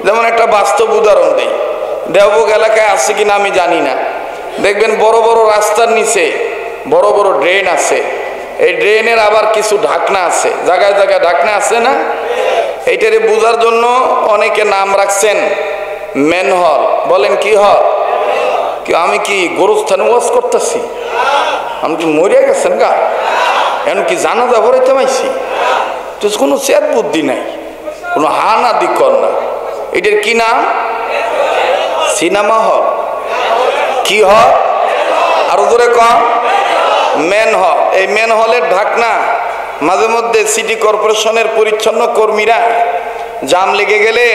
যেমন একটা বাস্তব উদাহরণ দিই, দেওবন্দ এলাকায় আছে কিনা আমি জানি না, দেখবেন বড় বড় রাস্তার নিচে বড় বড় ড্রেন আছে, এই ড্রেনের আবার কিছু ঢাকনা আছে, জায়গায় জায়গায় ঢাকনা আছে না? এইটারে বোঝার জন্য অনেকে নাম রাখছেন ম্যানহোল। বলেন কি হল? কি আমি কি গোরস্থানে ওয়াজ করতেছি? আমি কি মরিয়া গেছেন গা? এখন কি জানাজা পড়াইতে পাইছি? তো কোনো চেত বুদ্ধি নাই, কোনো হানা দিকর না। এটার কি নাম? Cinema hall. কি হল? আরো জোরে কম। মেন হল। এই মেন হলের ঢাকনা মাঝে মধ্যে সিটি কর্পোরেশনের পরিচ্ছন্ন কর্মীরা জাম লেগে গেলে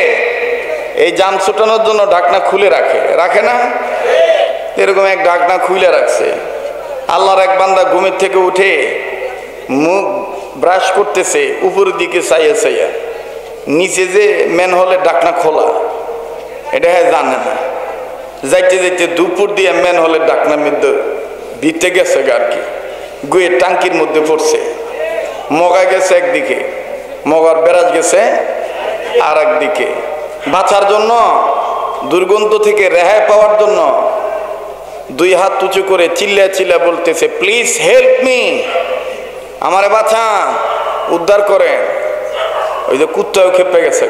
এই জাম ছুটানোর জন্য ঢাকনা খুলে রাখে, রাখে না? এরকম এক ঢাকনা খুলে রাখছে। আল্লাহর এক বান্দা ঘুমের থেকে উঠে মুখ ব্রাশ করতেছে, উপরের দিকে চাইয়া চাইয়া, নিচে যে মেন হলের ঢাকনা খোলা, এটা জানে না। যাইতে যাইতে দুপুর দিয়ে মেন হলের ঢাকনা মধ্যে ভিতে গেছে আর কি, গুয়ে টাঙ্কির মধ্যে পড়ছে। মগা গেছে একদিকে, মগার বেরাজ গেছে আর একদিকে। বাঁচার জন্য, দুর্গন্ধ থেকে রেহাই পাওয়ার জন্য দুই হাত উঁচু করে চিল্লা চিল্লা বলতেছে, প্লিজ হেল্প মি, আমারে বাঁচান, উদ্ধার করেন। ওই যে কুত্তাও খেপে গেছে,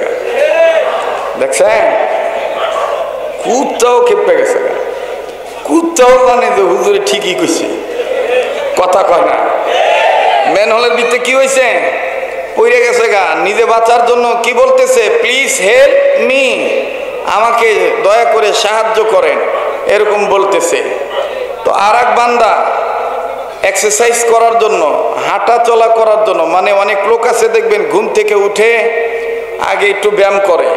দেখছেন? কুত্তাও খেপে গেছে। কুত্তাও জানে যে হুজুরে ঠিকই কইছে, কথা কয় না। মেন হলের ভিতরে কি হয়েছে? পড়ে গেছে গা। নিজে বাঁচার জন্য কি বলতেছে? প্লিজ হেল্প মি, আমাকে দয়া করে সাহায্য করেন, এরকম বলতেছে। তো আর এক বান্দা এক্সারসাইজ করার জন্য, হাঁটা চলা করার জন্য, মানে অনেক লোক আছে দেখবেন ঘুম থেকে উঠে আগে একটু ব্যায়াম করে,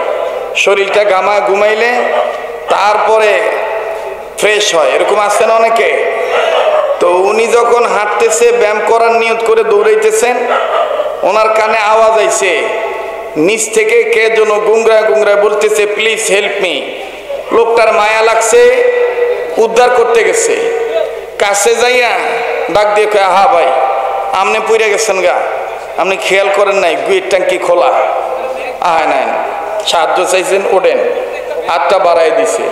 শরীরটা ঘুমাইলে তারপরে ফ্রেশ হয়, এরকম আছে না অনেকে? তো উনি যখন হাঁটতেছে, ব্যায়াম করার নিয়ত করে দৌড়াইতেছেন, ওনার কানে আওয়াজ আইছে নিচ থেকে, কে যেন গুংরায় গুংরায় বলতেছে, প্লিজ হেল্প মি। লোকটার মায়া লাগছে, উদ্ধার করতে গেছে, কাছে যাইয়া ডাক দিয়ে কয়, হা ভাই, আপনি পড়ে গেছেন গা, আপনি খেয়াল করেন নাই গুয়ের ট্যাঙ্কি খোলা? আয় নাই, সাহায্য চাইছেন, ওঠেন। হাতটা বাড়াই দিছে।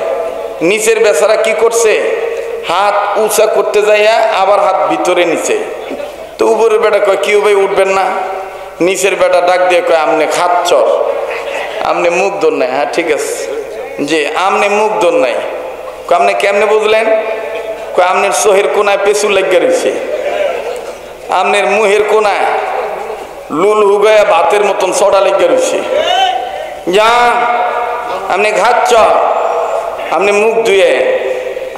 নিচের বেচারা কি করছে? হাত উঁচা করতে যাইয়া আবার হাত ভিতরে নিচে। তো উপরের বেটা কয়, কি ভাই উঠবেন না? নিচের বেটা ডাক দিয়ে কয়, আমনে খাচ্ছ, আমনে মুখ ধর নাই। হ্যাঁ ঠিক আছে, যে আমনে মুখ ধর নাই। আপনি কেমনে বুঝলেন? আপনার চোহের কোনায় পেছু লাগিয়ে রয়েছে, আপনার মুহের কোনায় লুল হুগায়া ভাতের মতন চড়া লাগিয়ে রয়েছে। যা আপনি ঘাচ্ছ, আপনি মুখ ধুয়ে,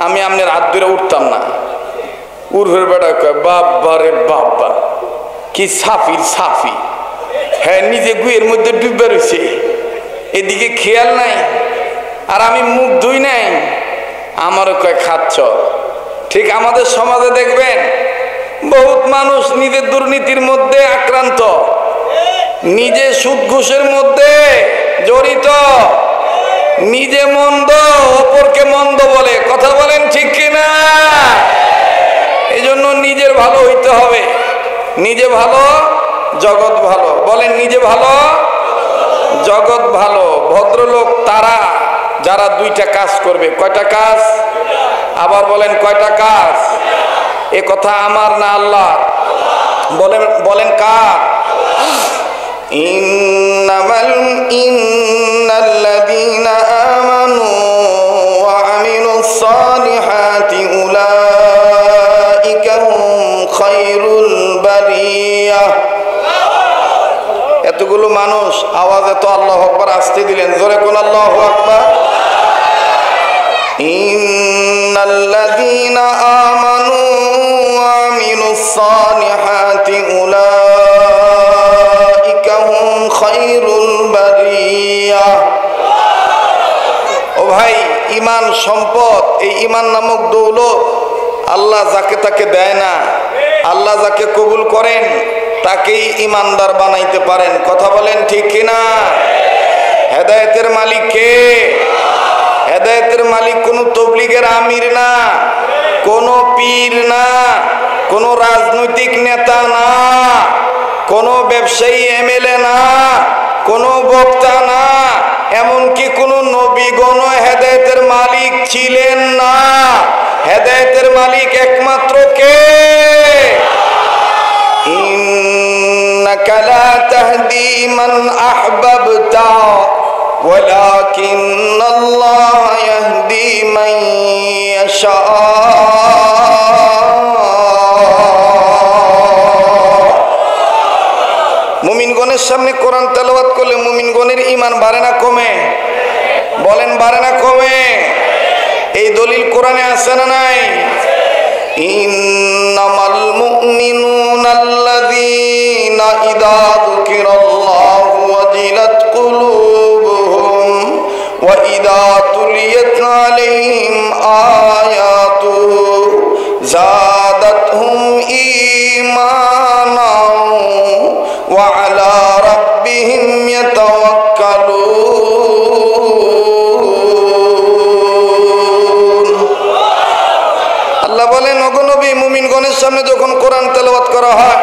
আমি আপনার হাত ধরে উঠতাম না। উর্ফের বেটা কয়, বাবা রে বাবা, কি সাফির সাফি। হ্যাঁ, নিজে গুয়ের মধ্যে ডুবে রয়েছে, এদিকে খেয়াল নাই, আর আমি মুখ ধুই নাই, আমারও কয় খাচ্ছ। ঠিক আমাদের সমাজে দেখবেন বহুত মানুষ নিজের দুর্নীতির মধ্যে আক্রান্ত, নিজে সুদ ঘুষের মধ্যে জড়িত, নিজে মন্দ, অপরকে মন্দ বলে। কথা বলেন ঠিক কিনা? এই জন্য নিজের ভালো হইতে হবে। নিজে ভালো, জগৎ ভালো। বলেন নিজে ভালো, জগৎ ভালো। ভদ্রলোক তারা যারা দুইটা কাজ করবে। কয়টা কাজ? আবার বলেন কয়টা কাজ? এ কথা আমার না আল্লাহ? বলেন কার? ইন্নাল্লাযীনা আমানু ওয়া আমিলুস সালিহাতি উলাইকা হুম খায়রুল বারিয়াহ। এতগুলো মানুষ আওয়াজে তো আল্লাহু আকবার আসতে দিলেন, জোরে কোন আল্লাহু আকবার। ইন্নাল্লাযীনা আমানু ওয়া আমিলুস সালিহাতি উলাইকা হুম খায়রুল বারিয়াহ। ও ভাই, ঈমান সম্পদ, এই ঈমান নামক দৌলত আল্লাহ যাকে তাকে দেয় না। আল্লাহ যাকে কবুল করেন তাকেই ঈমানদার বানাইতে পারেন। কথা বলেন ঠিক কিনা? হেদায়েতের মালিক কে? হেদায়েতের মালিক কোনো তবলিগের আমির না, কোনো পীর না, কোনো রাজনৈতিক নেতা না, কোনো ব্যবসায়ী এমএলএ না, কোনো বক্তা না। এমনকি কোন নবীগণ হেদায়েতের মালিক ছিলেন না। হেদায়েতের মালিক একমাত্র কে? ইন্নাকা লা তাহদি মান আহবাবতা ওয়ালাকিন্নাল্লাহ ইয়াহদি মান ইয়াশা। মুমিনগণের সামনে কোরআন তেলাওয়াত করলে মুমিনগণের ঈমান বাড়ে না কমে? বলেন বাড়ে না কমে? এই দলিল কোরআনে আছে না নাই? ইন্নামাল মুমিনুনাল্লাযীনা ইযা যুকিরাল্লাহু ওয়াজিলাত কুলুবুহুম ওয়া ইযা তুলিয়াত আলাইহিম আয়াতুহু যাদাতহুম ঈমানান ওয়া আলা রাব্বিহিম ইয়াতাওয়াক্কালুন। আল্লাহ বলেন, ওগো নবী, মুমিনগণের সামনে যখন কোরআন তেলাওয়াত করা হয়,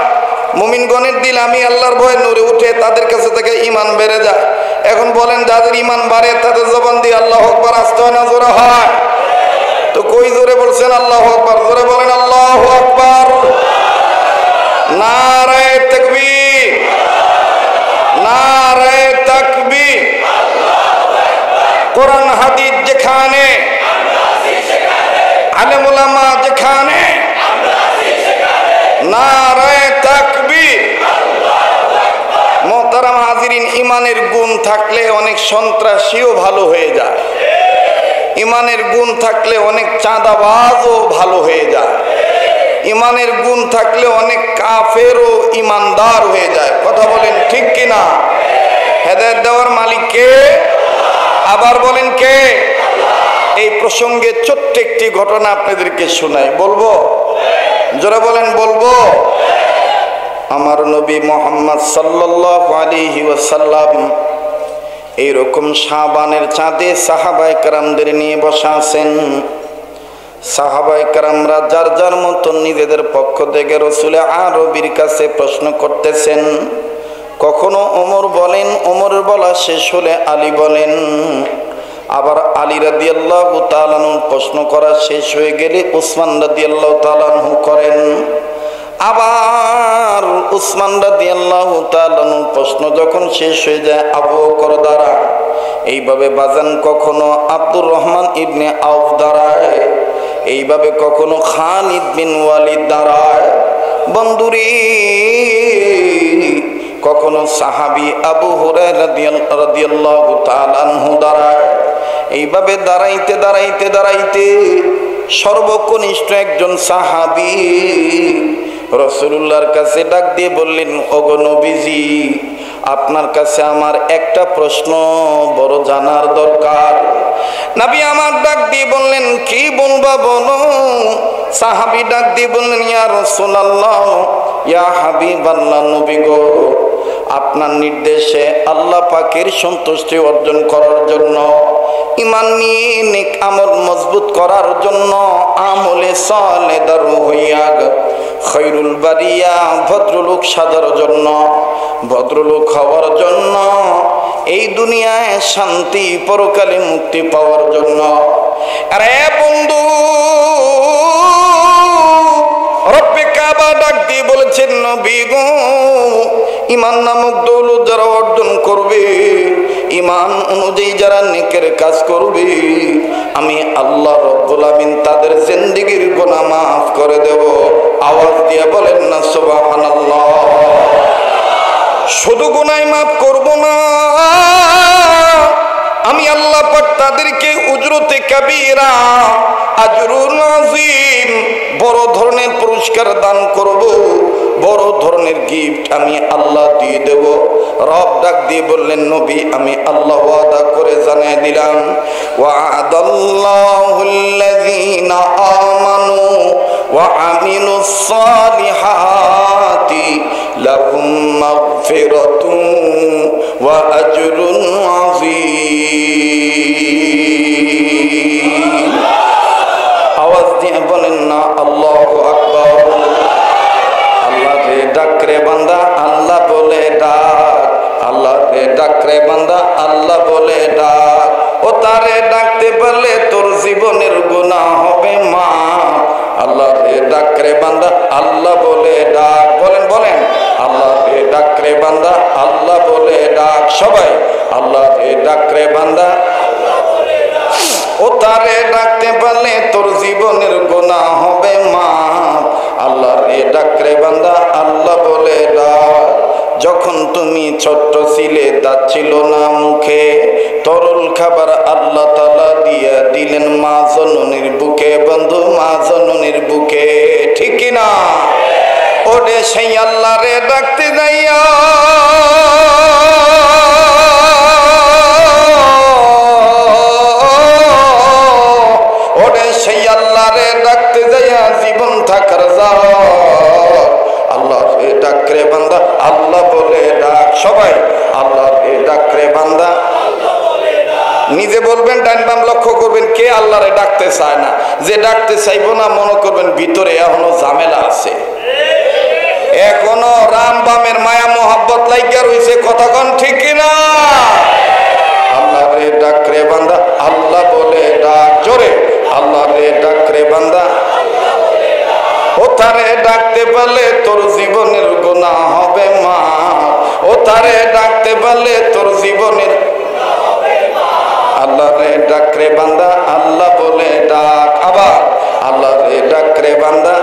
মুমিনগণের দিল আমি আল্লাহর ভয়ে নূরে উঠে তাদের কাছে থেকে ঈমান বেড়ে যায়। এখন বলেন, যাদের ঈমান বাড়ে তাদের জবান দিয়ে আল্লাহু আকবার আসতে হয় না জোরে হয়? তো কই জোরে বলছেন আল্লাহু আকবার? জোরে বলেন আল্লাহু আকবার। নারে তাকবীর, নারে তাকবীর। কোরআন হাদিস যেখানে, আলেম উলামা যেখানে, নারে তাকবীর। মোহতারাম হাজিরিন, ইমানের গুণ থাকলে অনেক সন্ত্রাসীও ভালো হয়ে যায়। ইমানের গুণ থাকলে অনেক চাঁদাবাজও ভালো হয়ে যায়। ইমানের গুণ থাকলে অনেক কাফেরও ইমানদার হয়ে যায়। কথা বলেন ঠিক কিনা? হেদায়েত দেওয়ার মালিক কে? আবার বলেন কে? এই প্রসঙ্গে ছোট্ট একটি ঘটনা আপনাদেরকে শোনাই, বলবো? যারা বলেন বলবো। আমার নবী মুহাম্মদ সাল্লাল্লাহু আলাইহি ওয়াসাল্লাম এইরকম শাবানের চাঁদে সাহাবায়ে কেরামদের নিয়ে বসা আছেন। সাহাবায়ে কেরামরা যার যার মতো নিজেদের পক্ষ থেকে রাসূল আরবীর কাছে প্রশ্ন করতেছেন। কখনো ওমর বলেন, ওমরের বলা শেষ হলে আলী বলেন। আবার আলী রাদিয়াল্লাহু তাআলা আনহু প্রশ্ন করা শেষ হয়ে গেলে উসমান রাদিয়াল্লাহু তাআলা আনহু করেন। আবার উসমান রাদিয়াল্লাহু তাআলা আনহু প্রশ্ন যখন শেষ হয়ে যায় আবু বকর দাঁড়ায়। এইভাবে বাজান কখনো আব্দুর রহমান ইবনে আউফ দাঁড়ায়, এইভাবে কখনো খালিদ বিন ওয়ালিদ দাঁড়ায়। বন্ধুরে, কখনো সাহাবী আবু হুরায়রা রাদিয়াল্লাহু তাআলা আনহু দাঁড়ায়। এইভাবে দাঁড়াইতে দাঁড়াইতে দাঁড়াইতে সর্বকনিষ্ঠ একজন সাহাবী রাসূলুল্লাহর কাছে ডাক দিয়ে বললেন, ওগো নবীজি, আপনার কাছে আমার একটা প্রশ্ন বড় জানার দরকার। নবী আমার ডাক দিয়ে বললেন, কি বলবা বলো। সাহাবী ডাক দিয়ে বললেন, ইয়া রাসূলুল্লাহ, ইয়া হাবিবাল্লাহ, নবী গো, আপনার নির্দেশে আল্লাহ পাকের সন্তুষ্টি অর্জন করার জন্য, ঈমান নিয়ে নেক আমল মজবুত করার জন্য, আমলে সালেহ দারু হইয়া খৈরুল বারিয়া ভদ্রলোক সাজার জন্য, ভদ্রলোক হওয়ার জন্য, এই দুনিয়ায় শান্তি পরকালে মুক্তি পাওয়ার জন্য। আরে বন্ধু, রব্বে কাবা ডাক দিয়ে বলেছেন, নবী গো, ঈমান নামক দৌলত যারা অর্জন করবে, ঈমান অনুযায়ী যারা নেকের কাজ করবে, আমি আল্লাহ রব্বুল আমিন তাদের জিন্দেগীর গুনাহ মাফ করে দেব। আওয়াজ দিয়ে বলেন না সুবহানাল্লাহ। শুধু গুনাহ মাফ করব না, আমি আল্লাহ পাক তাদেরকে উজরতে কাবীরা, আজরুন আযীম, বড় ধরনের পুরস্কার দান করব, বড় ধরনের গিফট আমি আল্লাহ দিয়ে দেব। রব ডাক দিয়ে বললেন, নবী, আমি আল্লাহ ওয়াদা করে জানিয়ে দিলাম, ওয়া'আদাল্লাহুল্লাযীনা আমানু ওয়া আমিলুস সালিহাতি লাহুম মাগফিরাতুন ওয়া আজরুন আযীম। আওয়াজ দিয়ে বলেন না আল্লাহু আকবার। আল্লাহ রে ডাক রে বান্দা, আল্লাহ বলে ডাক। আল্লাহ রে ডাক রে বান্দা, আল্লাহ বলে ডাক। তারে ডাকতে পারলে তোর জীবনের গুনাহ হবে মাফ। আল্লাহ রে ডাক রে বান্দা আল্লাহ বলে ডাক, বলেন বলেন আল্লাহ রে ডাক রে বান্দা আল্লাহ বলে ডাক, সবাই আল্লাহ রে ডাক রে বান্দা। ও তারে ডাকতে পারলে তোর জীবনের গুনাহ হবে মাফ। আল্লাহ রে ডাক রে বান্দা আল্লাহ বলে ডাক। যখন তুমি ছোট্ট ছিলে দাঁত ছিল না মুখে, তরল খাবার আল্লাহ তাআলা দিয়া দিলেন মা জননীর বুকে, বন্ধু মা জননীর বুকে, ঠিক কি না? ওরে সেই আল্লাহ রে ডাকতে যাইয়া ওরে সেই আল্লাহ রে ডাকতে যাইয়া জীবন থাকার যাও। আল্লাহ রে ডাক রে বান্দা আল্লাহ বলে ডাক, সবাই আল্লাহ রে ডাক রে বান্দা। নিজে বলবেন, ডান বাম লক্ষ্য করবেন কে আল্লাহ রে ডাকতে চায় না। যে ডাকতে চাইবো না মনে করবেন ভিতরে এখনো ঝামেলা আছে, এখনো রাম বামের মায়া মোহাব্বত লাগিয়া রয়েছে, কথা কোন ঠিক কিনা? আল্লাহ রে ডাক রে বান্দা আল্লাহ বলে ডাক, জোরে আল্লাহ রে ডাক রে বান্দা। ও তারে ডাকতে পারলে তোর জীবনের গুনাহ হবে মাফ। ও তারে ডাকতে পারলে তোর জীবনের, আল্লাহ রে ডাক রে বান্দা আল্লাহ বলে ডাক, আবার আল্লাহ রে ডাক রে বান্দা।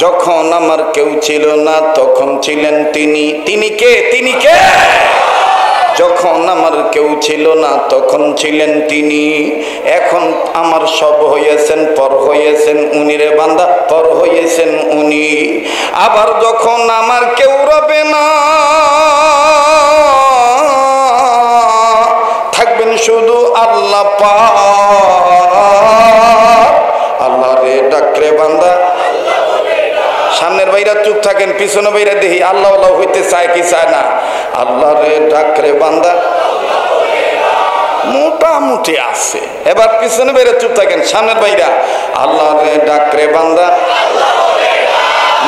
যখন আমার কেউ ছিল না তখন ছিলেন তিনি, তিনি কে? তিনি কে? যখন আমার কেউ ছিল না তখন ছিলেন তিনি, এখন আমার সব হয়েছেন পর হয়েছেন উনি রে বান্দা, পর হয়েছেন উনি। আবার যখন আমার কেউ রবে না থাকবেন শুধু আল্লাহ পাক। আল্লাহ রে ডাক রে বান্দা। সামনের বাইরা চুপ থাকেন, পিছনে বাইরা দেখি আল্লাহ আল্লাহ হইতে চায় কি চায় না। আল্লাহ রে ডাক রে বান্দা মোটামুটি আছে। এবার পিছনে বাইরা চুপ থাকেন, সামনের বাইরা আল্লাহ রে ডাক রে বান্দা,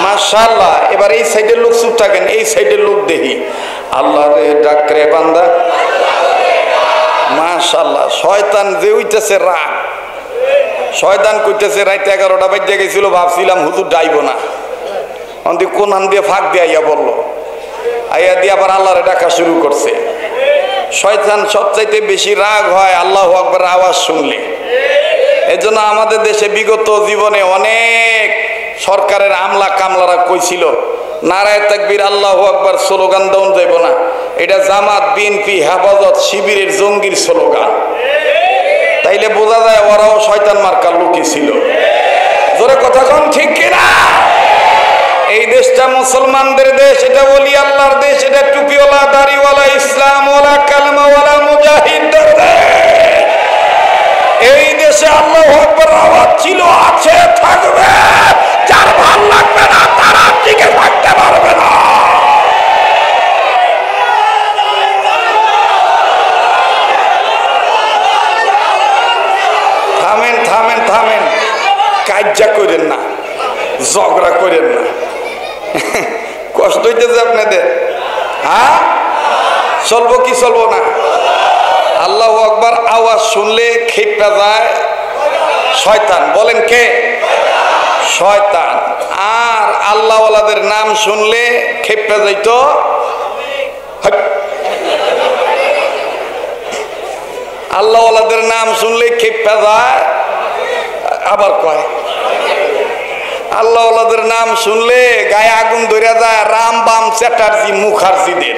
মাশাআল্লাহ। এবার এই সাইডের লোক চুপ থাকেন, এই সাইডের লোক দেখি আল্লাহ রে ডাক রে বান্দা, মাশাআল্লাহ। শয়তান যে হইতেছে রাগ, শয়তান কইতেছে রাইতে 11টা বাজে গেছিল, ভাবছিলাম হুজুর ডাইব না, অন্তি কোন হান দিয়ে ফাঁক দিয়ে আইয়া বললো, আইয়া দিয়ে আবার আল্লাহরে ডাকা শুরু করছে। শয়তান সবচাইতে বেশি রাগ হয় আল্লাহু আকবার আওয়াজ শুনলে। এজন্য আমাদের দেশে বিগত জীবনে অনেক সরকারের আমলা কামলারা কইছিল নারায়ে তাকবীর আল্লাহু আকবার স্লোগান দেওয়া যাইব না, এটা জামাত বিএনপি হেফাজত শিবিরের জঙ্গির স্লোগান। তাইলে বোঝা যায় ওরাও শয়তান মার্কার লোকই ছিল। জোরে কথা কোন ঠিক কিনা? এই দেশটা মুসলমানদের দেশ, এটা ওলি আল্লাহর দেশ, এটা টুপিওয়ালা দাড়িওয়ালা ইসলামওয়ালা কালেমাওয়ালা মুজাহিদদের দেশ। এই দেশে আল্লাহু আকবার আওয়াজ ছিল, আছে, থাকবে। যার ভালো লাগবে না তারা টিকে থাকতে পারবে না। থামেন থামেন থামেন, কাজ্জা করেন না, ঝগড়া করেন না, কষ্ট হইতেছে আপনাদের। হ্যাঁ, চলবো কি চলবো না? আল্লাহু আকবার আওয়াজ শুনলে খেপা যায় শয়তান, বলেন কে? শয়তান। আর আল্লাহওয়ালাদের নাম শুনলে খেপা যাইতো আল্লাহওয়ালাদের নাম শুনলে খেপা যায়, আবার কয় আল্লাহওয়ালাদের নাম শুনলে গায়ে আগুন ধরে যায় রাম বাম চ্যাটার্জি মুখার্জিদের,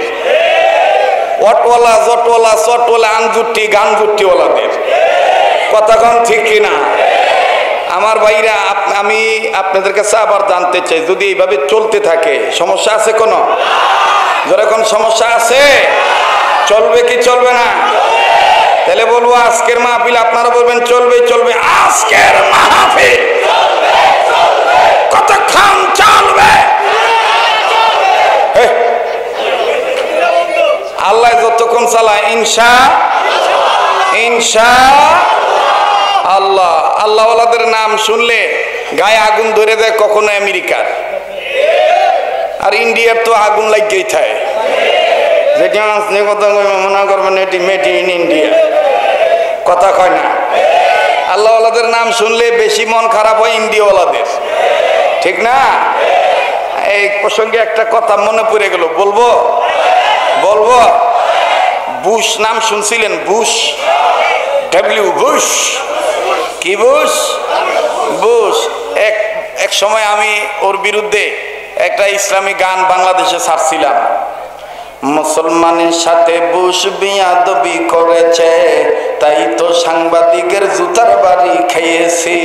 অটওয়ালা জটওয়ালা চটওয়ালা আঞ্জুটি গানজুটিওয়ালাদের, কথা কোন ঠিক কিনা? আমার ভাইরা, আমি আপনাদের কাছে আবার জানতে চাই, যদি এইভাবে চলতে থাকে সমস্যা আছে কোনো? যারা কোন সমস্যা আছে? চলবে কি চলবে না? তাহলে বলবো আজকের মাহফিল, আপনারা বলবেন চলবে চলবে। আজকের মাহফিল কতক্ষণ চলবে? আল্লাহ যতক্ষণ চালায় ইনশা ইনশা আল্লাহ। আল্লাহওয়ালাদের নাম শুনলে গায়ে আগুন ধরে দেয় কখনো আমেরিকার, আর ইন্ডিয়ার তো আগুন লাগিয়েই থাকে। যেটা কথা মনে করবেন এটি মেড ইন ইন্ডিয়া, কথা কয় না? আল্লাহওয়ালাদের নাম শুনলে বেশি মন খারাপ হয় ইন্ডিয়াওয়ালাদের, ঠিক না? এই প্রসঙ্গে একটা কথা মনে পড়ে গেল, বলবো? বুশ নাম শুনছিলেন? Bush, W Bush. কি বুশ? বুশ। এক সময় আমি ওর বিরুদ্ধে একটা ইসলামী গান বাংলাদেশে ছাড়ছিলাম। মুসলমানের সাথে বুশ বিয়াদবি করেছে, তাই তো সাংবাদিকের জুতার বাড়ি খেয়েছি।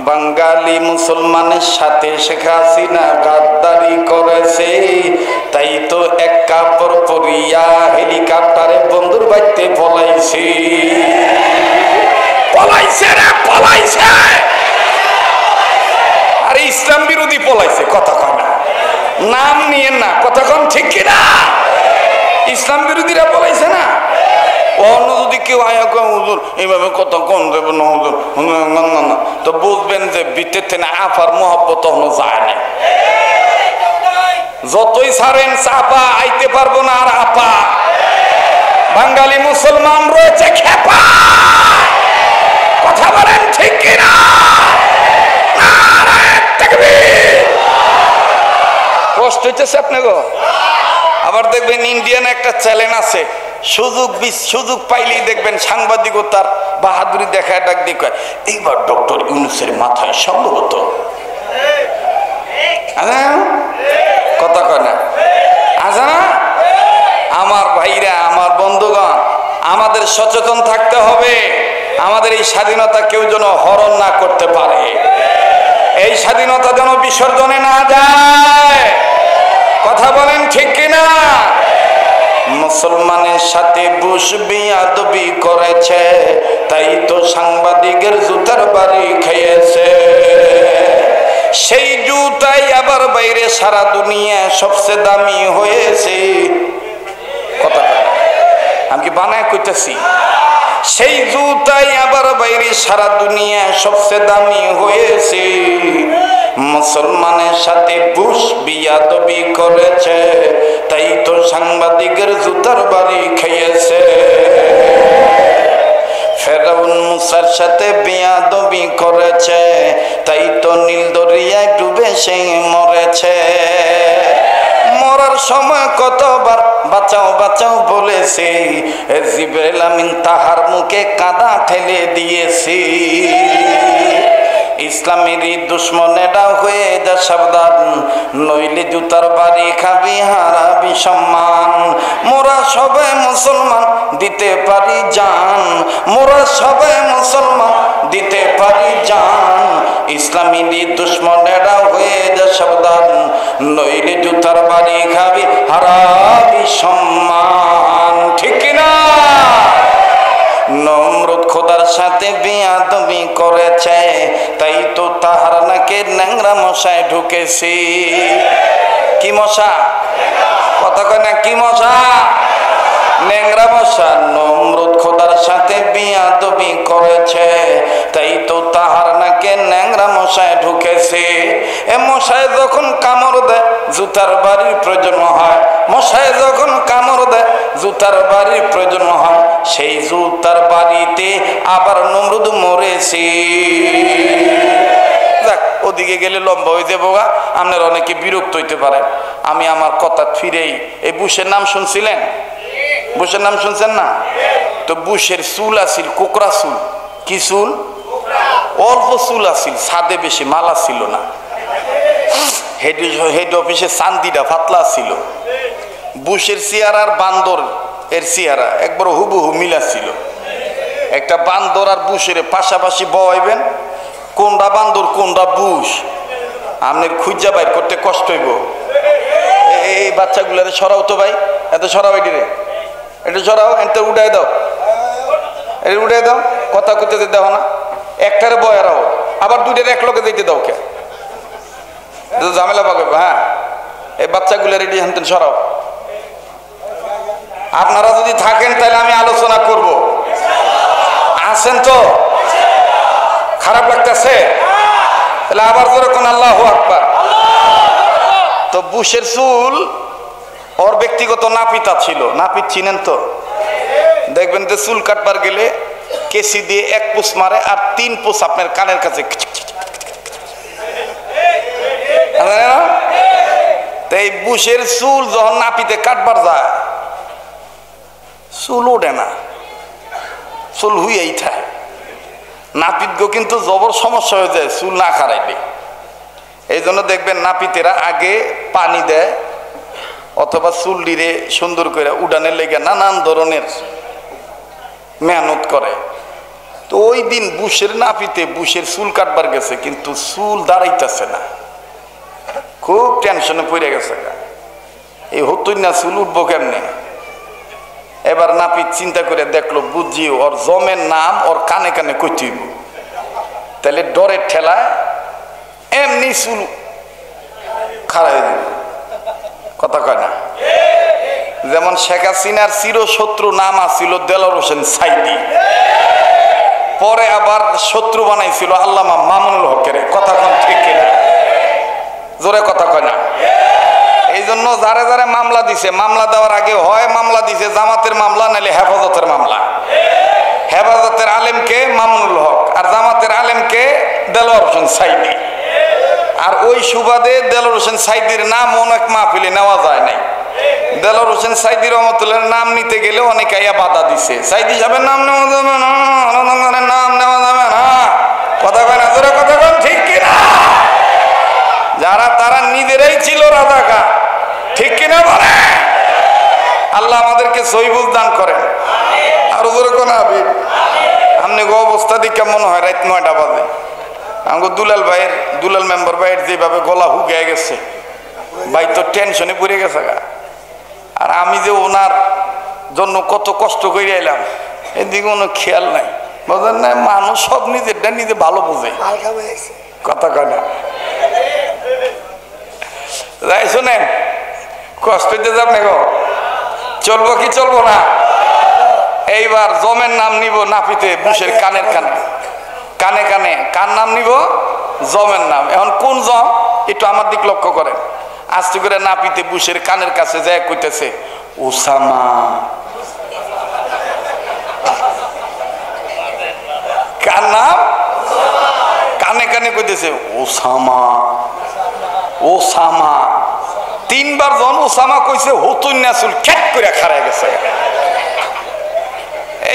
বাঙালি মুসলমানের সাথে শেখ হাসিনা গাদ্দারি করেছে, তাই তো এক কাপড় পরিয়া হেলিকপ্টারে বন্ধুর বাড়িতে পলাইছে। আরে ইসলাম বিরোধী পলাইছে, কথা কয় না? নাম নিয়ে না, কথা কন ঠিক কিনা? ইসলাম বিরোধীরা পলাইছে না? অন্য যদি কেউ আয়া হুজুর এইভাবে কথা কন দেব না হুজুর, না তো বুঝবেন যে ভিতর থেকে আপার মহব্বত যায় না। যতই ছাড়েন চাপা আইতে পারবো না আর আপা। বাঙালি মুসলমান রয়েছে খেপা, কথা বলেন ঠিক কিনা? কষ্ট হইতেছে আপনাকে? আবার দেখবেন ইন্ডিয়ান একটা চ্যালেঞ্জ আছে, সুযোগ পাইলেই দেখবেন সাংবাদিকতার বাহাদুরি দেখায় ডাক দিয়ে কয়, এইবার ডক্টর ইউনূসের মাথায় সম্ভবত। কথা কয় না? আচ্ছা না? আমার ভাইরা, আমার বন্ধুগণ, আমাদের সচেতন থাকতে হবে। আমাদের এই স্বাধীনতা কেউ যেন হরণ না করতে পারে, এই স্বাধীনতা যেন বিসর্জনে না যায়। কথা বলেন ঠিক কিনা? মুসলমানের সাথে বুশ বিয়াদবি করেছে, তাই তো সাংবাদিকের জুতার বাড়ি খেয়েছে। সেই জুতাই আবার বাইরে সারা দুনিয়া সবচেয়ে দামি হয়েছে। কথা আমি কি বানায় কইতেছি? সেই জুতাই আবার বাইরে সারা দুনিয়া সবচেয়ে দামি হয়েছে। মুসলমানের সাথে বুশ বিয়াদবি করেছে, তাই তো সাংবাদিকের জুতার বাড়ি খেয়েছে। ফেরাউন মুসার সাথে বিয়াদবি করেছে, তাই তো নীল দরিয়ায় ডুবে সে মরেছে। মরার সময় কতবার বাঁচাও বাঁচাও বলেছে, জিবরাইল আমিন তাহার মুখে কাদা ঠেলে দিয়েছে। ইসলামেরই দুশ্মনেরা হয়ে যা সাবধান, নইলে জুতার বাড়ি খাবি, হারাবি সম্মান। মোরা সবাই মুসলমান, দিতে পারি জান। মোরা সবাই মুসলমান, দিতে পারি জান। ইসলামেরই দুশ্মনেরা হয়ে যা সাবধান, নইলে জুতার বাড়ি খাবি, হারাবি সম্মান। ঠিক কিনা? নমরুদ খোদার সাথে বিয়াদবি করেছে, তাই তো তাহার নাকে ন্যাংরা মশায় ঢুকেছে। কি মশা? কথা কয় না? কি মশা? ন্যাংরা মশা। নমরুদ খোদার সাথে বিয়াদবি করেছে, তাই তো তাহার নাকে ন্যাংরা মশায় ঢুকেছে। এ মশায় যখন কামড় দেয় জুতার বাড়ির প্রয়োজন হয়, মশায় যখন কামড় দেয় জুতার বাড়ির প্রয়োজন হয়। সেই জুতার বাড়িতে আবার নমরুদ মরেছে। যাক, ওদিকে গেলে লম্বা হয়ে যাবো, আপনার অনেকে বিরক্ত হইতে পারে। আমি আমার কথা ফিরেই, এই বুশের নাম শুনছিলেন? বুশের নাম শুনছেন না? তো বুশের চুল আছিল কোকড়া চুল। কি চুল? অল্প চুল আছিল, ছাদে বেশি মালা ছিল না। হেড অফিসে চান্দিটা পাতলা ছিল। বুশের চেহারা আর বান্দর এর চেহারা একবার হুবহু মিলা ছিল। একটা বান্দর আর বুশের পাশাপাশি বয়াইবেন, কোনটা বান্দর কোনটা বুশ আপনার খুঁজা বাইর করতে কষ্ট হইব। এই বাচ্চাগুলারে সরাও তো ভাই, এত সরাও, এটিরে এটা সরাও, এটা উঠাই দাও, এটা উঠাই দাও। কথা কইতে দেখো না, একটারে বয়া রাও, আবার দুইটার এক লোকে দিতে দাও। কে ঝামেলা পাবে? হ্যাঁ, এই বাচ্চাগুলার এটি হানতেন সরাও। আপনারা যদি থাকেন তাহলে আমি আলোচনা করব। আছেন তো? খারাপ লাগতেছে? তাহলে আবার জোরে কোন আল্লাহু আকবার। তো বুশের চুল ওর ব্যক্তিগত নাপিতা ছিল। নাপিত চিনেন তো? দেখবেন যে চুল কাটবার গেলে কেসি দিয়ে 1 পুষ মারে আর 3 পুষ আপনার কানের কাছে। এই বুশের চুল যখন নাপিতে কাটবার যায় চুল ওঠে না, চুল হুইয়াই থাকে। নাপিতগো কিন্তু জবর সমস্যা হয়ে যায় চুল না খারাইলে। এই জন্য দেখবেন নাপিতেরা আগে পানি দেয় অথবা চুল ডিরে সুন্দর করে উডানের লেগে নানান ধরনের মেহনত করে। তো ওই দিন বুশের নাপিতে বুশের চুল কাটবার গেছে, কিন্তু চুল দাঁড়াইতেছে না, খুব টেনশনে পড়ে গেছে। এই হতুই না চুল উঠবো কেমনে? এবার নাপিত চিন্তা করে দেখলো বুঝি ওর জমের নাম ওর কানে কানে কইতে হইব, তাহলে ডরের ঠেলায় এমনি চুল খাড়াই দিব। কথা কয় না? যেমন শেখ হাসিনার চিরশত্রু নাম আছিল দেলোয়ার হোসেন সাইদি, পরে আবার শত্রু বানাইছিল আল্লামা মামুনুল হকের। কথা কন ঠিক কিনা? জোরে কথা কয় না? এই জন্য যারে যারে মামলা দিছে, মামলা দেওয়ার আগে হয় মামলা দিছে জামাতের মামলা, নাহলে হেফাজতের মামলা। হেফাজতের আলেমকে মামুনুল হক আর জামাতের আলেমকে দেলোয়ার হোসেন সাইদি। আর ওই সুবাদে দেলোয়ার হোসেন সাইদির নাম অনেক মাহফিলে নেওয়া যায় নাই। দেলোয়ার হোসেন সাইদি রহমতুল্লাহর নাম নিতে গেলে অনেকে আইয়া বাধা দিছে, সাইদি সাহেবের নাম নেওয়া যাবে না, নাম নেওয়া যাবে না। কথা কয় না? জোরে কথা কন ঠিক কিনা? যারা তারা নিজেরাই ছিল রাজাকার, ঠিক কিনা বলে? আল্লাহ আমাদেরকে সহিবুল দান করেন। আর জোরে কোন আবির আমনে গো অবস্থা দিকে মনে হয় রাত 9টা বাজে। আমাকে দুলাল মেম্বার ভাইয়ের যেভাবে গলা হুগে গেছে, ভাই তো টেনশনে পড়ে গেছে গা। আর আমি যে ওনার জন্য কত কষ্ট করে এলাম এদিকে কোনো খেয়াল নাই, বুঝলেন না? মানুষ সব নিজেরটা নিজে ভালো বোঝে। কথা কয় না? যাই শোনেন, কষ্ট হইতে যাব না গো, চলবো কি চলবো না? এইবার জমের নাম নিব নাপিতে বুশের কানের কানে কানে কানে। কার নাম নিব? জমের নাম। এখন কোন জম একটু আমার দিক লক্ষ্য করেন। আস্তে করে নাপিতে বুশের কানের কাছে যায় কইতেছে ওসামা। কার নাম? কানে কানে কইতেছে ওসামা ওসামা। 3 বার জন ওসামা কইছে, হতুন না চুল খ্যাক করে খাড়ায় গেছে।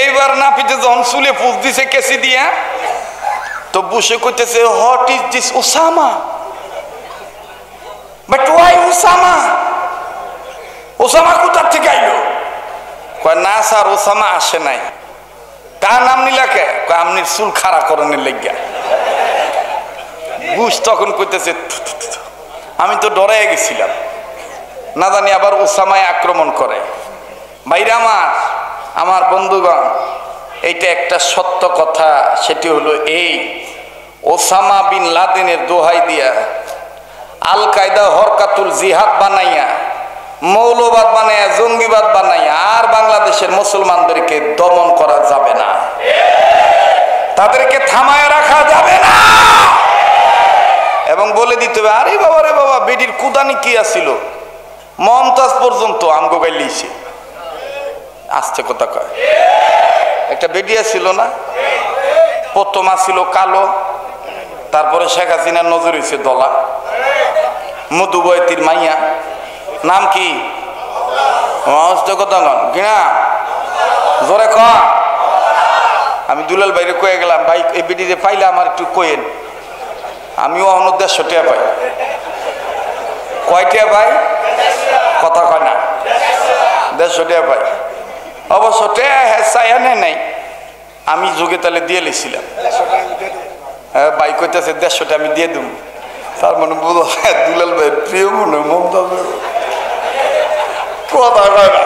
এইবার নাপিতে যখন চুলে ফুস দিছে কেসি দিয়া, তো বুশে কইতেছে what is this Osama, but why Osama? Osama কোথা থেকে আইলো? কয় না স্যার, ওসামা আসে নাই। কার নাম নিলা কে? কয় আমনির চুল খাড়া করণের লাগিয়া। বুশ তখন কইতেছে আমি তো ডরে গেছিলাম, না জানি আবার ওসামায় আক্রমণ করে। ভাইরা আমার বন্ধুগণ, এইটা একটা সত্য কথা। সেটি হলো এই, ওসামা বিন লাদেনের দোহাই দিয়া আল কায়দা হরকাতুল জিহাদ বানাইয়া, মৌলবাদ বানাইয়া, জঙ্গিবাদ বানাইয়া আর বাংলাদেশের মুসলমানদেরকে দমন করা যাবে না, তাদেরকে থামায় রাখা যাবে না। এবং বলে দিতে হবে, আরে বাবা রে বাবা, বেডির কুদানি কি আসিল, মমতাজ পর্যন্ত আমগো গাইলিছে। আস্তে কথা কয়। একটা বেডিয়া ছিল না, প্রথম ছিল কালো, তারপরে শেখ হাসিনার নজর হয়েছে দলা, মধুবয়তির মাইয়া, নাম কি? কথা কন কিনা? জোরে কন। আমি দুলাল ভাইরে কয়ে গেলাম, ভাই এই বেডিরে পাইলে আমার একটু কয়েন, আমিও অন্য 150 টাকা পাই। কয়টা পাই? কথা কয় না? 150 টাকা পাই। অবশ্য চাইয়া নাই, আমি যোগে তালে দিয়ে লেছিলাম। হ্যাঁ, ভাই কইতেছে 150 টাকা আমি দিয়ে দেব। তার মানে বুঝো দুলাল ভাই প্রিয় মনে মমতাজ কথা কয় না।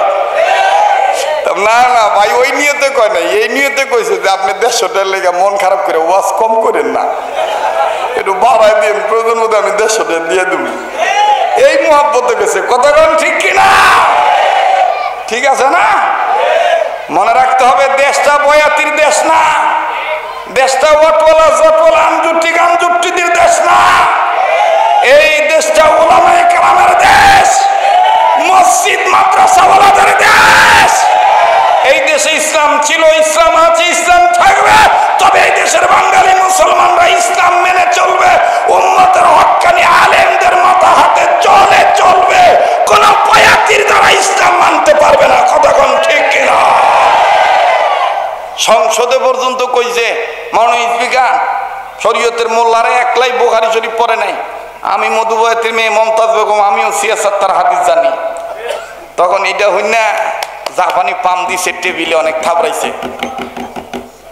না না ভাই, ওই নিয়তে কয় নাই, এই নিয়তে কইছে যে আপনি 150 টাকার লেগে মন খারাপ করে ওয়াজ কম করেন না, একটু বাড়াই দিন, প্রয়োজন মতো আমি 150 টাকা দিয়ে দেব। এই মহব্বতে গেছে। কথা কন ঠিক কিনা? ঠিক আছে না? মনে রাখতে হবে, দেশটা বয়াতির দেশ না, দেশটা ওয়াটওয়ালা জটওয়ালা আঞ্জুটিদের দেশ না। এই দেশটা ওলামায়ে কেরামের দেশ, মসজিদ মাদ্রাসাওয়ালাদের দেশ। এই দেশে ইসলাম ছিল, ইসলাম আছে, ইসলাম থাকবে, তবে এই দেশের বাঙালি মুসলমানরা ইসলাম মেনে চলবে, উম্মতের হক্কানি আলেমদের মাথা হাতে চলবে, কোন বয়াতির দ্বারা ইসলাম মানতে পারবে না। কতক্ষণ ঠিক কিনা? সংসদে পর্যন্ত কইছে মাননীয় স্পিকার, শরীয়তের মোল্লারে একলাই বুখারী শরীফ পড়ে নাই, আমি মধুবয়াতির মেয়ে মমতাজ বেগম, আমিও সিয়াসাত্তার হাদিস জানি। তখন এটা হইন না জাপানি পাম দিছে টেবিলে অনেক থাবড়াইছে,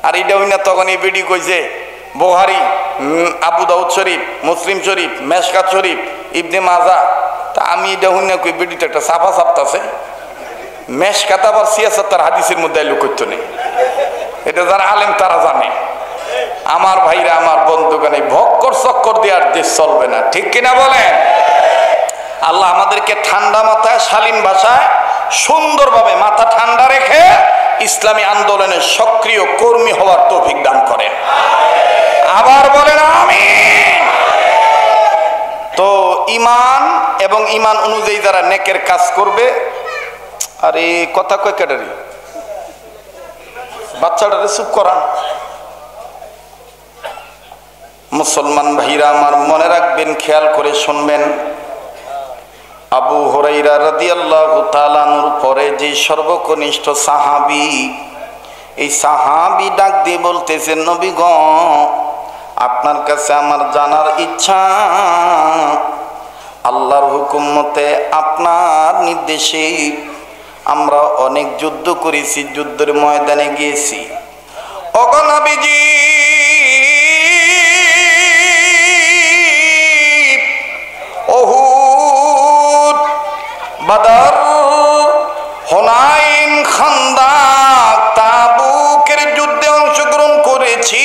আর এটা হইন না তখন এই বেডি কইছে বুখারী, আবু দাউদ শরীফ, মুসলিম শরীফ, মেশকাত শরীফ, ইবনে মাজা। তা আমি এটা হইন না কই বেডিটা একটা সাফা সাপতাছে, মেশকাত আবার সিয়াসাত্তার হাদিসের মধ্যে এলো করতো নেই। এটা যারা আলেম তারা জানে। আমার ভাইরা, আমার বন্ধুগণ, ভক্কর চক্কর দেওয়ার দেশ চলবে না, ঠিক কিনা বলেন? আল্লাহ আমাদেরকে ঠান্ডা মাথায়, শালীন ভাষায়, সুন্দরভাবে মাথা ঠান্ডা রেখে ইসলামী আন্দোলনের সক্রিয় কর্মী হওয়ার তৌফিক দান করেন। আবার বলেন আমিন। তো ইমান এবং ইমান অনুযায়ী যারা নেকের কাজ করবে, আর এই কথা কয় ক্যাটারি বাচ্চাটারে চুপ করান। মুসলমান ভাইরা আমার, মনে রাখবেন, খেয়াল করে শুনবেন, আবু হুরায়রা রাদিয়াল্লাহু তাআলা আনহুর পরে যে সর্বকনিষ্ঠ সাহাবী, এই সাহাবী ডাক দিয়ে বলতেছেন, নবী গো, আপনার কাছে আমার জানার ইচ্ছা, আল্লাহর হুকুম মতে আপনার নির্দেশে আমরা অনেক যুদ্ধ করেছি, যুদ্ধের ময়দানে গিয়েছি। ওগো নবীজি, উহুদ, বদর, হুনাইন, খান্দাক, তাবুকের যুদ্ধে অংশগ্রহণ করেছি।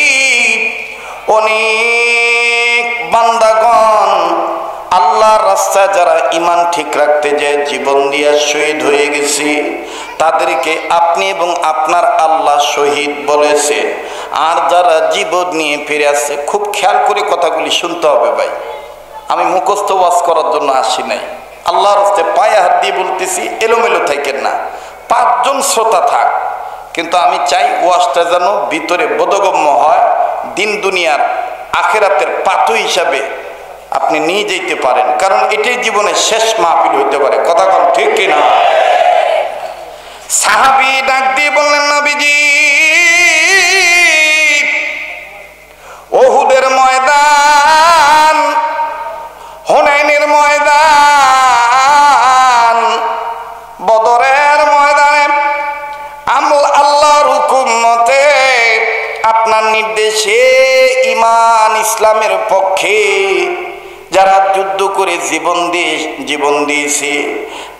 অনেক বান্দাগণ আল্লাহর রাস্তায় যারা ইমান ঠিক রাখতে যায় জীবন দিয়ে শহীদ হয়ে গেছে, তাদেরকে আপনি এবং আপনার আল্লাহ শহীদ বলেছে। আর যারা জীবন নিয়ে ফিরে আসছে, খুব খেয়াল করে কথাগুলি শুনতে হবে ভাই, আমি মুখস্থ ওয়াজ করার জন্য আসি নাই, আল্লাহর রাস্তায় পায়ে হাত দিয়ে বলতেছি, এলোমেলো থাকেন না, 5 জন শ্রোতা থাক, কিন্তু আমি চাই ওয়াজটা যেন ভিতরে বোধগম্য হয়, দিন দুনিয়ার আখেরাতের পাথর হিসাবে আপনি নিয়ে যেতে পারেন, কারণ এটাই জীবনের শেষ মাহফিল হইতে পারে। কথা বল ঠিক কিনা? সাহাবী ডাক দিয়ে বললেন, নবীজি, উহুদের ময়দান, হুনাইনের ময়দান, বদরের ময়দানে আল্লাহর হুকুম মতে আপনার নির্দেশে ঈমান ইসলামের পক্ষে যারা যুদ্ধ করে জীবন দিয়েছে,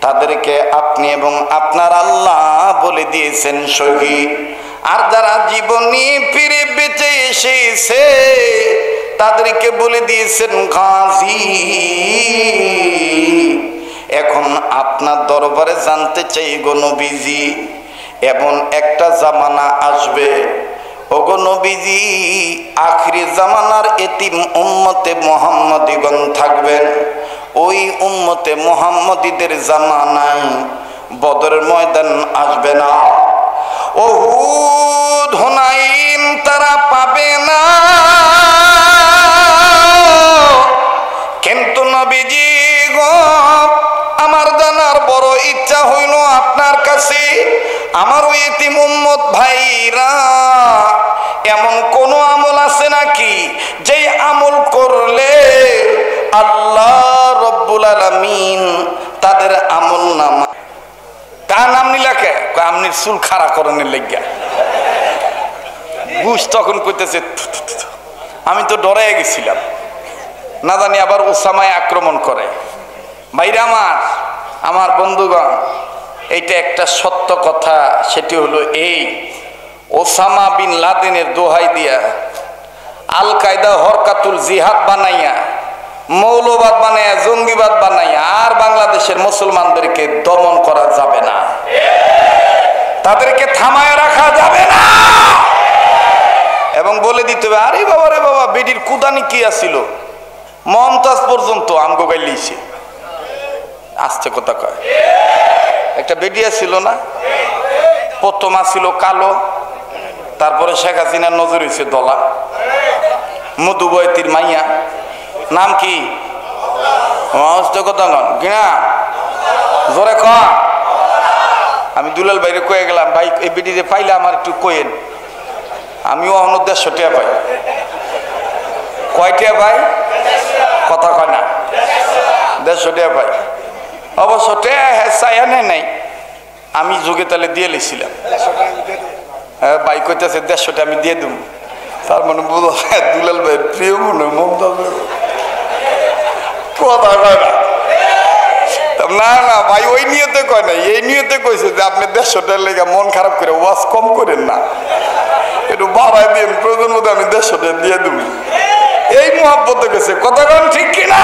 তাদেরকে আপনি এবং আপনার আল্লাহ বলে দিয়েছেন শহীদ। আর যারা জীবন নিয়ে ফিরে বেঁচে এসেছে, তাদেরকে বলে দিয়েছেন গাজী। এখন আপনার দরবারে জানতে চাই গো নবীজি, এমন একটা জামানা আসবে, ওগো নবীজি, আখিরি জামানার এতিম উম্মতে মুহাম্মদীগণ থাকবেন। ওই উম্মতে মুহাম্মদীদের জামানায় বদরের ময়দান আসবে না, উহুদ, হুনাইন তারা পাবে না। কিন্তু নবীজি গো, আমার জানার বড় ইচ্ছা হইল আপনার কাছে, আমার ওই এতিম উম্মত ভাইরা এমন কোন আমল আছে নাকি যেই আমল করলে আল্লাহ রব্বুল আলামিন তাদের আমল নামা, তার নাম নিলাকে আমনির চুল খাড়া করণের লেগা বুঝ, তখন কইতেছে আমি তো ডরে গেছিলাম, না জানি আবার ওসামায় আক্রমণ করে। ভাইরা আমার বন্ধুগণ, এইটা একটা সত্য কথা, সেটি হলো এই, ওসামা বিন লাদেনের দোহাই দিয়া আল কায়দা হরকাতুল জিহাদ বানাইয়া, মৌলবাদ বানাইয়া, জঙ্গিবাদ বানাইয়া আর বাংলাদেশের মুসলমানদেরকে দমন করা যাবে না, তাদেরকে থামায় রাখা যাবে না, এবং বলে দিতে হবে, আরে বাবা রে বাবা, বেডির কুদানি কি আসিল, মমতাজ পর্যন্ত আমগো গাইলিছে, আস্তে কথা কয়, একটা বেডি আসছিল না, প্রথম ছিল কালো, তারপরে শেখ হাসিনার নজর হয়েছে দলা। মধুবয়তির মাইয়া নাম কি? কিনা জোরে ক। আমি দুলাল ভাইরে কয়ে গেলাম, ভাই এই বেটিতে পাইলে আমার একটু কয়েন, আমিও অন্য 150 টাকা পাই। কয় টাকা পাই? কথা কয় না, 150 টাকা পাই। অবশ্য চাইয়া নেই নাই, আমি যোগে তালে দিয়ে লেছিলাম। হ্যাঁ ভাই কইতেছে 150 টাকা আমি দিয়ে দেব। তার মানে বুঝো দুলাল ভাইয়ের প্রিয় মনে মমতা কথা কয় না। না না ভাই ওই নিয়তে কয় নাই, এই নিয়তে কইছে যে আপনি 150 টাকার লেগে মন খারাপ করে ওয়াজ কম করেন না, একটু বাড়াই দিন, প্রয়োজন মতো আমি 150 টাকা দিয়ে দেব। এই মহব্বতে গেছে। কথা কন ঠিক কিনা?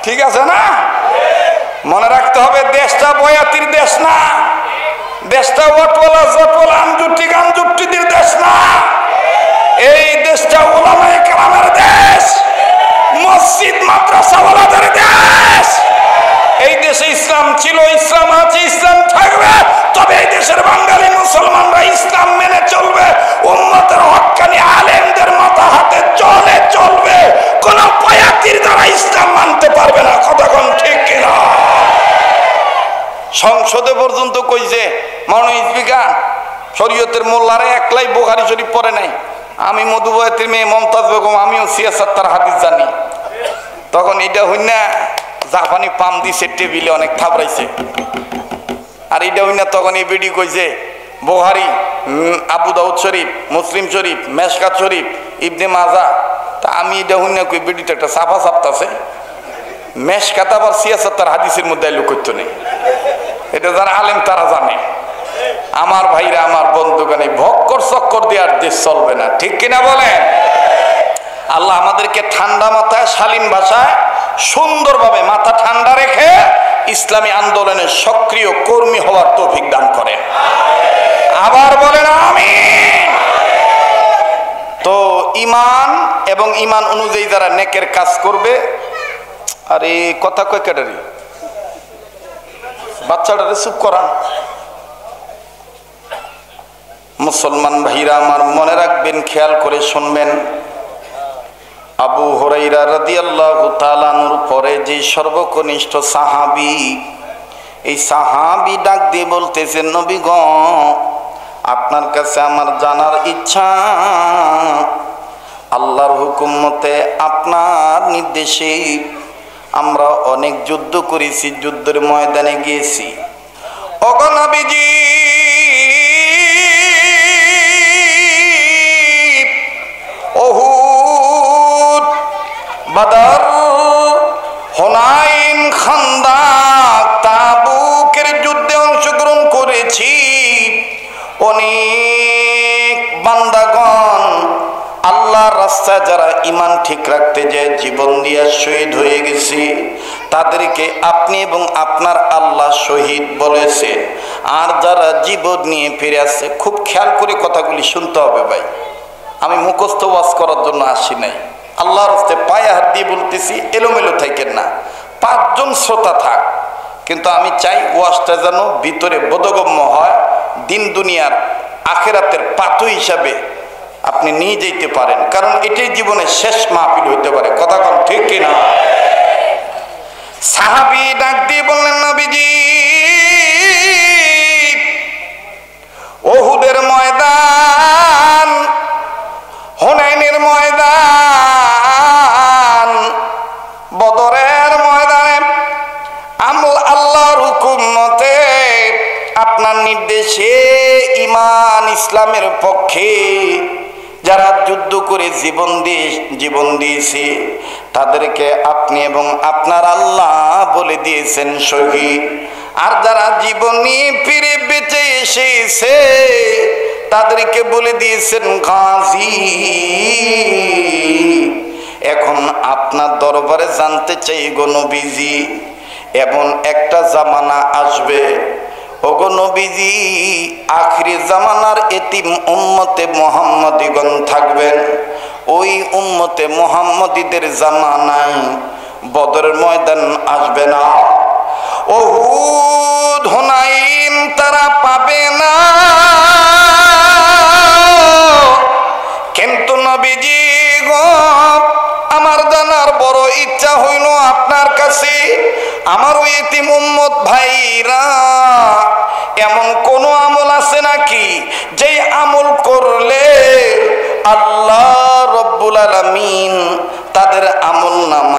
ঠিক আছে না? মনে রাখতে হবে দেশটা বয়াতির দেশ না, দেশটা ওটওয়ালা জটওয়ালা আঞ্জুটিদের দেশ না, এই দেশটা ওলামায়ে কেরামের দেশ, মসজিদ মাদ্রাসাওয়ালাদের দেশ। এই দেশে ইসলাম ছিল, ইসলাম আছে, ইসলাম থাকবে। তবে এই দেশের বাঙালি মুসলমানরা ইসলাম মেনে চলবে, উম্মতের হক্কানি আলেমদের মাথা হাতে চলবে। কোন বয়াতির দ্বারা ইসলাম মানতে পারবে না। কতক্ষণ ঠিক কিনা? সংসদে পর্যন্ত কইছে মাননীয় স্পিকার, শরীয়তের মোল্লারে একলাই বুখারী শরীফ পড়ে নাই। আমি মধুবয়তির মেয়ে মমতাজ বেগম, আমিও সিয়াসাত্তার হাদিস জানি। তখন এটা হইন না জাপানি পাম দিছে টেবিলে অনেক থাবড়াইছে। আর এটা হইন না তখন এই বেডি কইছে বুখারী, আবু দাউদ শরীফ, মুসলিম শরীফ, মেশকাত শরীফ, ইবনে মাজা। তা আমি এটা হইন না কই বেডিটা একটা সাফা সাপতাছে। মেশকাত আবার সিয়াসাত্তার হাদিসের মধ্যে এলো করতো নেই। এটা যারা আলেম তারা জানে। আমার ভাইরা, আমার বন্ধুগানে ভক্কর চক্কর দেওয়ার দেশ চলবে না। ঠিক কিনা বলেন? আল্লাহ আমাদেরকে ঠান্ডা মাথায়, শালীন ভাষায়, সুন্দরভাবে মাথা ঠান্ডা রেখে ইসলামী আন্দোলনের সক্রিয় কর্মী হওয়ার তৌফিক দান করেন। আবার বলেন আমিন। তো ঈমান এবং ঈমান অনুযায়ী যারা নেকের কাজ করবে। আর এই কথা কয় কেডারি বাচ্চাটারে চুপ করান। মুসলমান ভাইরা আমার মনে রাখবেন, খেয়াল করে শুনবেন, আবু হুরায়রা রাদিয়াল্লাহু তাআলা আনহুর পরে যে সর্বকনিষ্ঠ সাহাবী, এই সাহাবী ডাক দিয়ে বলতেছেন, নবী গো, আপনার কাছে আমার জানার ইচ্ছা, আল্লাহর হুকুম মতে আপনার নির্দেশে আমরা অনেক যুদ্ধ করেছি, যুদ্ধের ময়দানে গিয়েছি। ওগো নবীজি, উহুদ, বদর, হুনাইন, খান্দাক, তাবুকের যুদ্ধে অংশগ্রহণ করেছি। অনেক বান্দাগণ আল্লাহর রাস্তায় যারা ঈমান ঠিক রাখতে যায় জীবন দিয়ে শহীদ হয়ে গেছে, তাদেরকে আপনি এবং আপনার আল্লাহ শহীদ বলেছে। আর যারা জীবন নিয়ে ফিরে আসছে, খুব খেয়াল করে কথাগুলি শুনতে হবে ভাই। আমি মুখস্থ ওয়াজ করার জন্য আসি নাই, আল্লাহর রাস্তায় পায়ে হাত দিয়ে বলতেছি, এলোমেলো থাকেন না। 5 জন শ্রোতা থাক, কিন্তু আমি চাই ওয়াজটা যেন ভিতরে বোধগম্য হয়, দিন দুনিয়ার আখেরাতের পাথর হিসাবে আপনি নিয়ে যেতে পারেন। কারণ এটাই জীবনের শেষ মাহফিল হইতে পারে। কথা বল ঠিক কিনা? সাহাবী ডাক দিয়ে বললেন, নবীজি, উহুদের ময়দান, হুনাইনের ময়দান, বদরের ময়দানে আল্লাহর হুকুম মতে আপনার নির্দেশে ঈমান ইসলামের পক্ষে যারা যুদ্ধ করে জীবন দিয়েছে, তাদেরকে আপনি এবং আপনার আল্লাহ বলে দিয়েছেন শহীদ। আর যারা জীবন নিয়ে ফিরে বেঁচে এসেছে, তাদেরকে বলে দিয়েছেন গাজী। এখন আপনার দরবারে জানতে চাই গো নবীজি, এমন একটা জামানা আসবে, ওগো নবীজি, আখিরি জামানার এতিম উম্মতে মুহাম্মদীগণ থাকবেন। ওই উম্মতে মুহাম্মদীদের জামানায় বদরের ময়দান আসবে না। উহুদ হুনাইন তারা পাবে না। কিন্তু নবীজি গো, আমার জানার বড় ইচ্ছা হইল আপনার কাছে, আমার ওই ইতিম উম্মত ভাইরা এমন কোন আমল আছে নাকি যেই আমল করলে আল্লাহ রব্বুল আলামিন তাদের আমল নামা